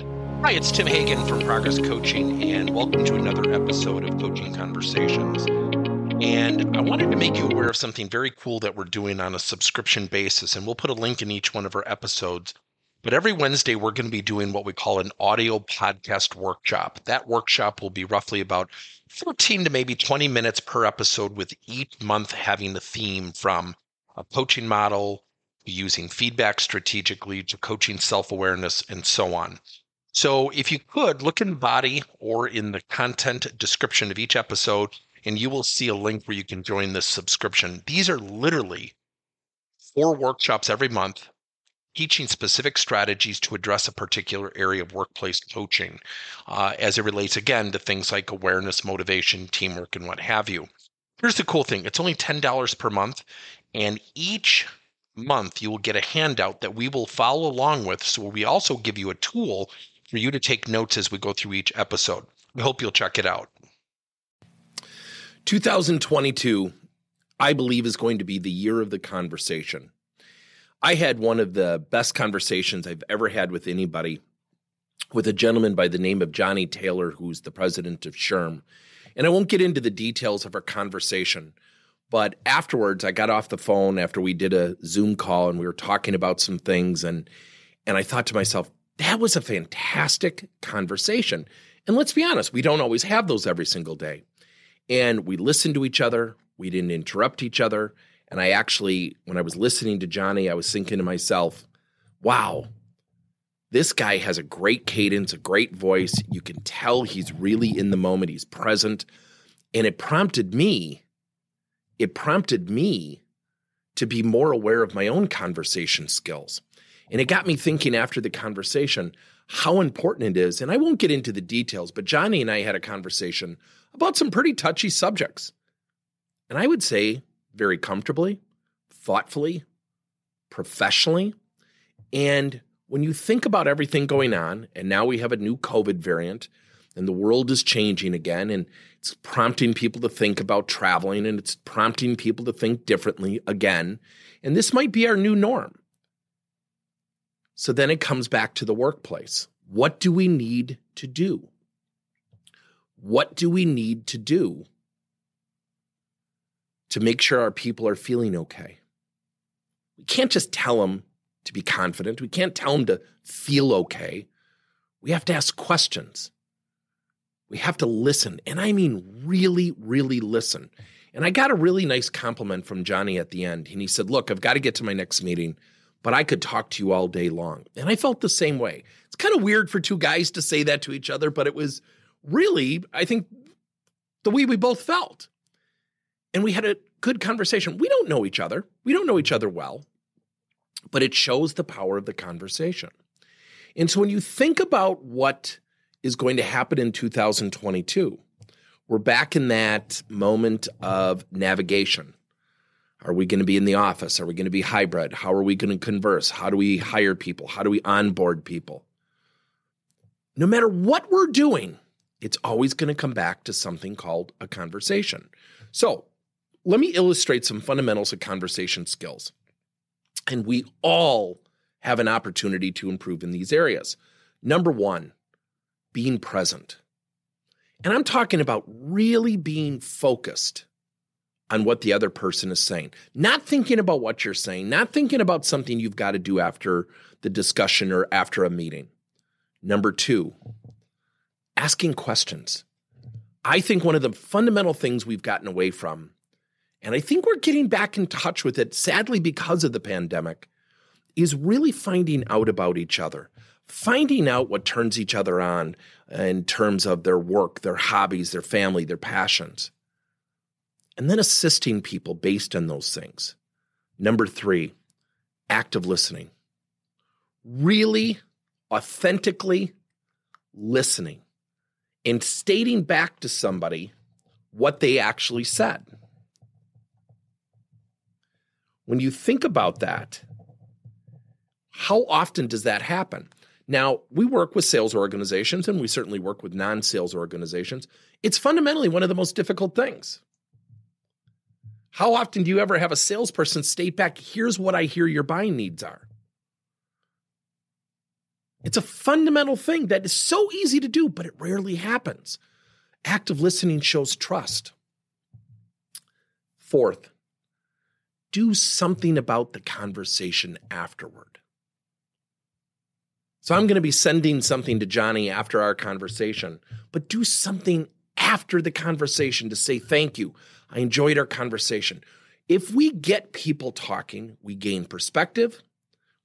Hi, it's Tim Hagen from Progress Coaching, and welcome to another episode of Coaching Conversations. And I wanted to make you aware of something very cool that we're doing on a subscription basis, and we'll put a link in each one of our episodes. But every Wednesday, we're going to be doing what we call an audio podcast workshop. That workshop will be roughly about 14 to maybe 20 minutes per episode, with each month having a theme from a coaching model, using feedback strategically, to coaching self-awareness, and so on. So if you could, look in the body or in the content description of each episode, and you will see a link where you can join this subscription. These are literally 4 workshops every month, teaching specific strategies to address a particular area of workplace coaching, as it relates, again, to things like awareness, motivation, teamwork, and what have you. Here's the cool thing. It's only $10 per month, and each month you will get a handout that we will follow along with. So we also give you a tool for you to take notes as we go through each episode. We hope you'll check it out. 2022, I believe, is going to be the year of the conversation. I had one of the best conversations I've ever had with anybody, with a gentleman by the name of Johnny Taylor, who's the president of SHRM. And I won't get into the details of our conversation, but afterwards I got off the phone after we did a Zoom call and we were talking about some things, and I thought to myself, that was a fantastic conversation. And let's be honest, we don't always have those every single day. And we listened to each other. We didn't interrupt each other. And I actually, when I was listening to Johnny, I was thinking to myself, wow, this guy has a great cadence, a great voice. You can tell he's really in the moment. He's present. And it prompted me to be more aware of my own conversation skills. And it got me thinking after the conversation how important it is. And I won't get into the details, but Johnny and I had a conversation about some pretty touchy subjects. And I would say very comfortably, thoughtfully, professionally. And when you think about everything going on, and now we have a new COVID variant, and the world is changing again, and it's prompting people to think about traveling, and it's prompting people to think differently again. And this might be our new norm. So then it comes back to the workplace. What do we need to do? What do we need to do to make sure our people are feeling okay? We can't just tell them to be confident. We can't tell them to feel okay. We have to ask questions. We have to listen. And I mean really, really listen. And I got a really nice compliment from Johnny at the end. And he said, look, I've got to get to my next meeting, but I could talk to you all day long. And I felt the same way. It's kind of weird for two guys to say that to each other, but it was really, I think, the way we both felt. And we had a good conversation. We don't know each other. We don't know each other well, but it shows the power of the conversation. And so when you think about what is going to happen in 2022, we're back in that moment of navigation. Are we going to be in the office? Are we going to be hybrid? How are we going to converse? How do we hire people? How do we onboard people? No matter what we're doing, it's always going to come back to something called a conversation. So let me illustrate some fundamentals of conversation skills. And we all have an opportunity to improve in these areas. Number 1, being present. And I'm talking about really being focused on what the other person is saying. Not thinking about what you're saying, not thinking about something you've got to do after the discussion or after a meeting. Number 2, asking questions. I think one of the fundamental things we've gotten away from, and I think we're getting back in touch with it, sadly because of the pandemic, is really finding out about each other, finding out what turns each other on in terms of their work, their hobbies, their family, their passions, and then assisting people based on those things. Number 3, active listening. Really authentically listening and stating back to somebody what they actually said. When you think about that, how often does that happen? Now, we work with sales organizations, and we certainly work with non-sales organizations. It's fundamentally one of the most difficult things. How often do you ever have a salesperson state back, here's what I hear your buying needs are? It's a fundamental thing that is so easy to do, but it rarely happens. Active listening shows trust. Fourth, do something about the conversation afterward. So I'm going to be sending something to Johnny after our conversation, but do something after the conversation to say thank you. I enjoyed our conversation. If we get people talking, we gain perspective,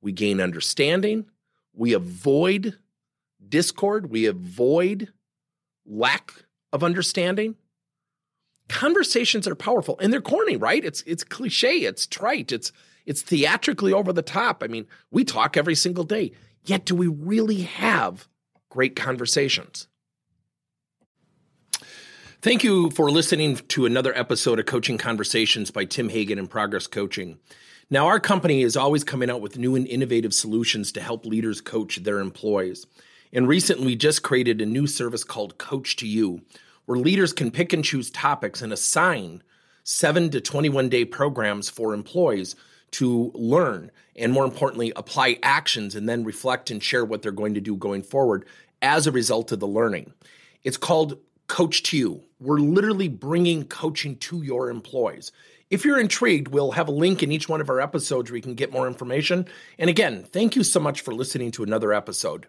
we gain understanding, we avoid discord, we avoid lack of understanding. Conversations are powerful, and they're corny, right? It's cliche, it's trite, it's theatrically over the top. I mean, we talk every single day. Yet do we really have great conversations? Thank you for listening to another episode of Coaching Conversations by Tim Hagen and Progress Coaching. Now, our company is always coming out with new and innovative solutions to help leaders coach their employees. And recently, we just created a new service called Coach to You, where leaders can pick and choose topics and assign 7 to 21-day programs for employees to learn and, more importantly, apply actions and then reflect and share what they're going to do going forward as a result of the learning. It's called Coach to You. We're literally bringing coaching to your employees. If you're intrigued, we'll have a link in each one of our episodes where you can get more information. And again, thank you so much for listening to another episode.